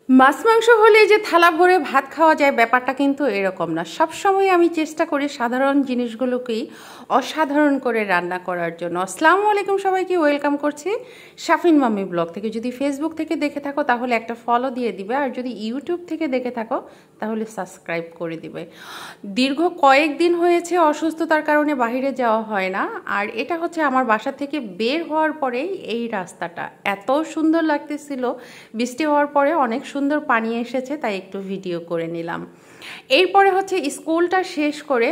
মাছ মাংস হলে যে থালা ভরে ভাত খাওয়া যায় ব্যাপারটা কিন্তু এরকম না। সব সময় আমি চেষ্টা করি সাধারণ জিনিসগুলোকেই অসাধারণ করে রান্না করার জন্য। আসসালামু আলাইকুম সবাইকে, ওয়েলকাম করছি শাফিন মাম্মি ব্লগ থেকে। যদি ফেসবুক থেকে দেখে থাকো তাহলে একটা ফলো দিয়ে দিবে, আর যদি ইউটিউব থেকে দেখে থাকো তাহলে সাবস্ক্রাইব করে দিবে। দীর্ঘ কয়েকদিন হয়েছে অসুস্থতার কারণে বাইরে যাওয়া হয় না, আর এটা হচ্ছে আমার বাসা থেকে বের হওয়ার পরেই এই রাস্তাটা এত সুন্দর লাগতেছিল। বৃষ্টি হওয়ার পরে অনেক সুন্দর পানি এসেছে, তাই একটু ভিডিও করে নিলাম। এরপরে হচ্ছে স্কুলটা শেষ করে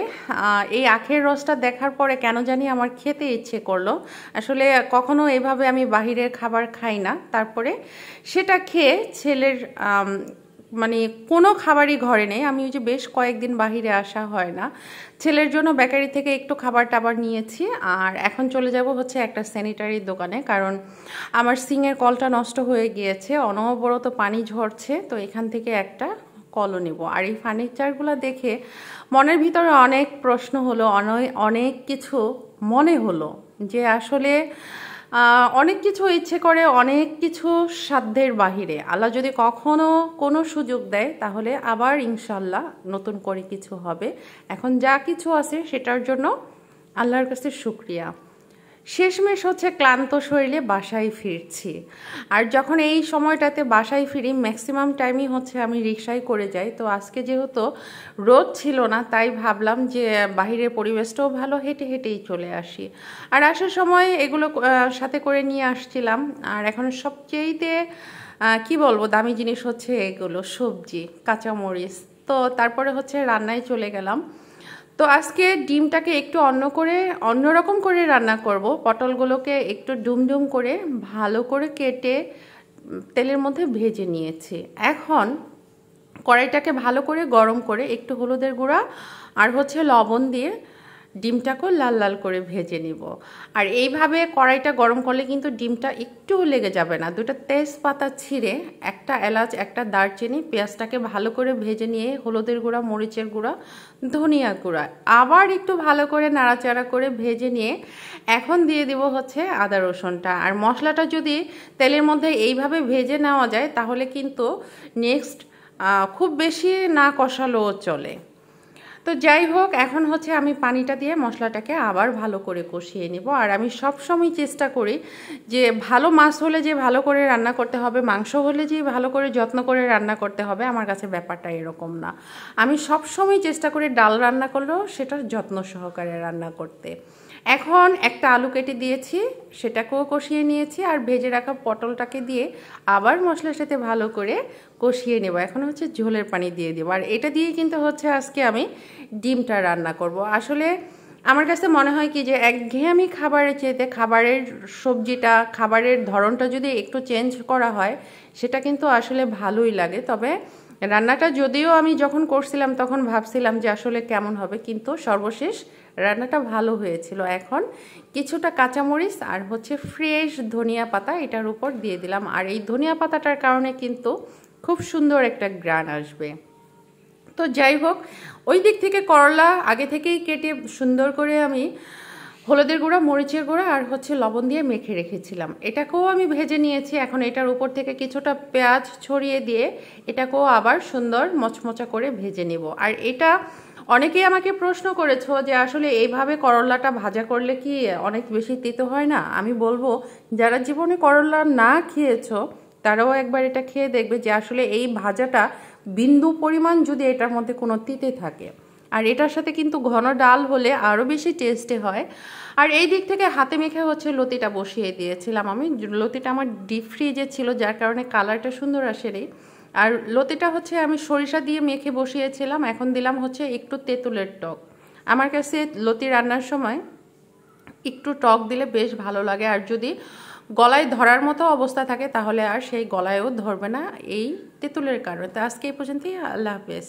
এই আখের রসটা দেখার পরে কেন জানি আমার খেতে ইচ্ছে করলো। আসলে কখনো এভাবে আমি বাহিরের খাবার খাই না। তারপরে সেটা খেয়ে ছেলের মানে কোনো খাবারই ঘরে নেই। আমি ওই যে বেশ কয়েকদিন বাহিরে আসা হয় না, ছেলের জন্য বেকারি থেকে একটু খাবার টাবার নিয়েছি। আর এখন চলে যাব হচ্ছে একটা স্যানিটারির দোকানে, কারণ আমার সিংয়ের কলটা নষ্ট হয়ে গিয়েছে, অনবরত পানি ঝরছে। তো এখান থেকে একটা কলও নেব। আর এই ফার্নিচারগুলো দেখে মনের ভিতরে অনেক প্রশ্ন হলো, অনেক কিছু মনে হলো যে আসলে অনেক কিছু ইচ্ছে করে, অনেক কিছু সাধ্যের বাহিরে। আল্লাহ যদি কখনো কোনো সুযোগ দেয় তাহলে আবার ইনশাল্লাহ নতুন করে কিছু হবে। এখন যা কিছু আছে সেটার জন্য আল্লাহর কাছে শুকরিয়া। শেষমেশ হচ্ছে ক্লান্ত শরীরে বাসায় ফিরছি। আর যখন এই সময়টাতে বাসায় ফিরি ম্যাক্সিমাম টাইমই হচ্ছে আমি রিকশায় করে যাই। তো আজকে যেহেতু রোদ ছিল না, তাই ভাবলাম যে বাহিরের পরিবেশটাও ভালো, হেঁটে হেঁটেই চলে আসি। আর আসার সময় এগুলো সাথে করে নিয়ে আসছিলাম। আর এখন সবচেয়েতে কি বলবো দামি জিনিস হচ্ছে এগুলো, সবজি, কাঁচামরিচ। তো তারপরে হচ্ছে রান্নায় চলে গেলাম। তো আজকে ডিমটাকে একটু অন্যরকম করে রান্না করব। পটলগুলোকে একটু ডুমডুম করে ভালো করে কেটে তেলের মধ্যে ভেজে নিয়েছি। এখন কড়াইটাকে ভালো করে গরম করে একটু হলুদের গুঁড়া আর হচ্ছে লবণ দিয়ে ডিমটাকেও লাল লাল করে ভেজে নিব। আর এইভাবে কড়াইটা গরম করলে কিন্তু ডিমটা একটুও লেগে যাবে না। দুটো তেজপাতা ছিঁড়ে, একটা এলাচ, একটা দারচিনি, পেঁয়াজটাকে ভালো করে ভেজে নিয়ে হলুদের গুঁড়া, মরিচের গুঁড়া, ধনিয়া গুঁড়া আবার একটু ভালো করে নাড়াচাড়া করে ভেজে নিয়ে এখন দিয়ে দিব হচ্ছে আদা রসুনটা। আর মশলাটা যদি তেলের মধ্যে এইভাবে ভেজে নেওয়া যায় তাহলে কিন্তু নেক্সট খুব বেশি না কষালেও চলে। তো যাই হোক, এখন হচ্ছে আমি পানিটা দিয়ে মশলাটাকে আবার ভালো করে কষিয়ে নেব। আর আমি সব সময় চেষ্টা করি যে ভালো মাছ হলে যে ভালো করে রান্না করতে হবে, মাংস হলে যে ভালো করে যত্ন করে রান্না করতে হবে, আমার কাছে ব্যাপারটা এরকম না। আমি সব সময় চেষ্টা করি ডাল রান্না করলেও সেটার যত্ন সহকারে রান্না করতে। এখন একটা আলু কেটে দিয়েছি, সেটাকেও কষিয়ে নিয়েছি। আর ভেজে রাখা পটলটাকে দিয়ে আবার মশলার সাথে ভালো করে কষিয়ে নেব। এখন হচ্ছে ঝোলের পানি দিয়ে দেবো। আর এটা দিয়ে কিন্তু হচ্ছে আজকে আমি ডিমটা রান্না করব। আসলে আমার কাছে মনে হয় কি যে একঘেয়েমি খাবারের চেয়েতে খাবারের সবজিটা, খাবারের ধরনটা যদি একটু চেঞ্জ করা হয় সেটা কিন্তু আসলে ভালোই লাগে। তবে রান্নাটা যদিও আমি যখন করছিলাম তখন ভাবছিলাম যে আসলে কেমন হবে, কিন্তু সর্বশেষ রান্নাটা ভালো হয়েছিল। এখন কিছুটা কাঁচামরিচ আর হচ্ছে ফ্রেশ ধনিয়া পাতা এটার উপর দিয়ে দিলাম। আর এই ধনিয়া পাতাটার কারণে কিন্তু খুব সুন্দর একটা ঘ্রাণ আসবে। তো যাই হোক, ওই দিক থেকে করলা আগে থেকেই কেটে সুন্দর করে আমি হলুদের গুঁড়া, মরিচের গুঁড়া আর হচ্ছে লবণ দিয়ে মেখে রেখেছিলাম। এটাকেও আমি ভেজে নিয়েছি। এখন এটার উপর থেকে কিছুটা পেঁয়াজ ছড়িয়ে দিয়ে এটাকেও আবার সুন্দর মচমচা করে ভেজে নেব। আর এটা অনেকেই আমাকে প্রশ্ন করেছো যে আসলে এইভাবে করলাটা ভাজা করলে কি অনেক বেশি তিতো হয় না? আমি বলবো যারা জীবনে করলা না খেয়েছো তারাও একবার এটা খেয়ে দেখবে যে আসলে এই ভাজাটা বিন্দু পরিমাণ যদি এটার মধ্যে কোনো তিতে থাকে। আর এটার সাথে কিন্তু ঘন ডাল হলে আরও বেশি টেস্টে হয়। আর এই দিক থেকে হাতে মেখে হচ্ছে লতিটা বসিয়ে দিয়েছিলাম আমি। লতিটা আমার ডিপ ফ্রিজে ছিল, যার কারণে কালারটা সুন্দর আসেনি। আর লতিটা হচ্ছে আমি সরিষা দিয়ে মেখে বসিয়েছিলাম। এখন দিলাম হচ্ছে একটু তেঁতুলের টক। আমার কাছে লতি রান্নার সময় একটু টক দিলে বেশ ভালো লাগে। আর যদি গলায় ধরার মতো অবস্থা থাকে তাহলে আর সেই গলায়ও ধরবে না এই তেঁতুলের কারণে। তো আজকে এই পর্যন্তই, আল্লাহ হাফেজ।